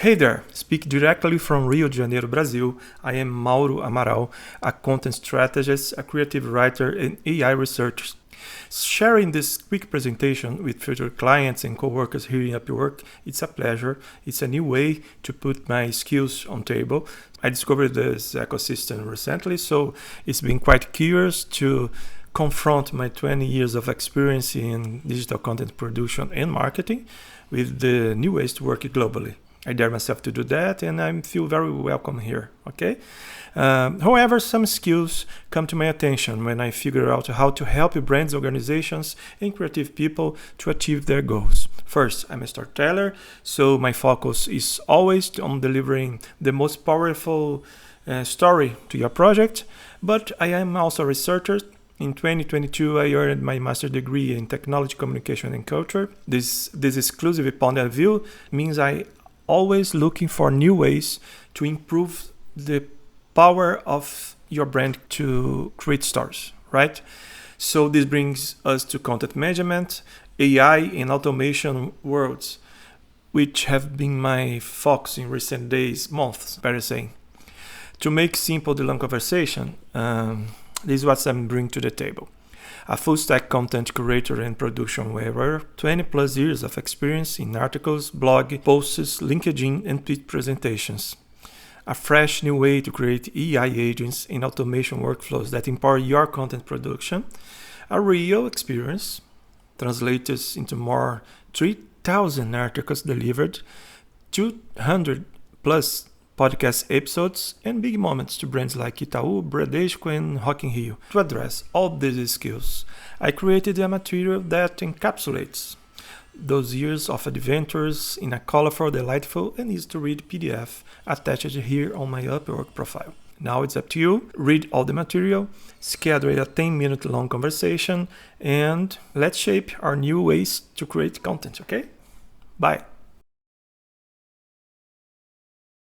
Hey there, speak directly from Rio de Janeiro, Brazil. I am Mauro Amaral, a content strategist, a creative writer, and AI researcher. Sharing this quick presentation with future clients and coworkers here in UpWork, it's a pleasure. It's a new way to put my skills on table. I discovered this ecosystem recently, so it's been quite curious to confront my 20 years of experience in digital content production and marketing with the new ways to work globally. I dare myself to do that, and I feel very welcome here, okay? However, some skills come to my attention when I figure out how to help brands, organizations, and creative people to achieve their goals. First, I'm a storyteller, so my focus is always on delivering the most powerful story to your project, but I am also a researcher. In 2022, I earned my master's degree in technology, communication, and culture. This exclusive point of view means I always looking for new ways to improve the power of your brand to create stories, right? So this brings us to content management, AI, and automation worlds, which have been my focus in recent days, months, better saying. To make simple the long conversation, this is what I'm bringing to the table. A full-stack content curator and production wearer, 20 plus years of experience in articles, blog posts, LinkedIn, and tweet presentations. A fresh new way to create AI agents and automation workflows that empower your content production. A real experience, translated into more 3,000 articles delivered, 200 plus podcast episodes, and big moments to brands like Itaú, Bradesco, and Rock in Rio. To address all these skills, I created a material that encapsulates those years of adventures in a colorful, delightful, and easy-to-read PDF attached here on my UpWork profile. Now it's up to you. Read all the material, schedule a 10-minute long conversation, and let's shape our new ways to create content, okay? Bye.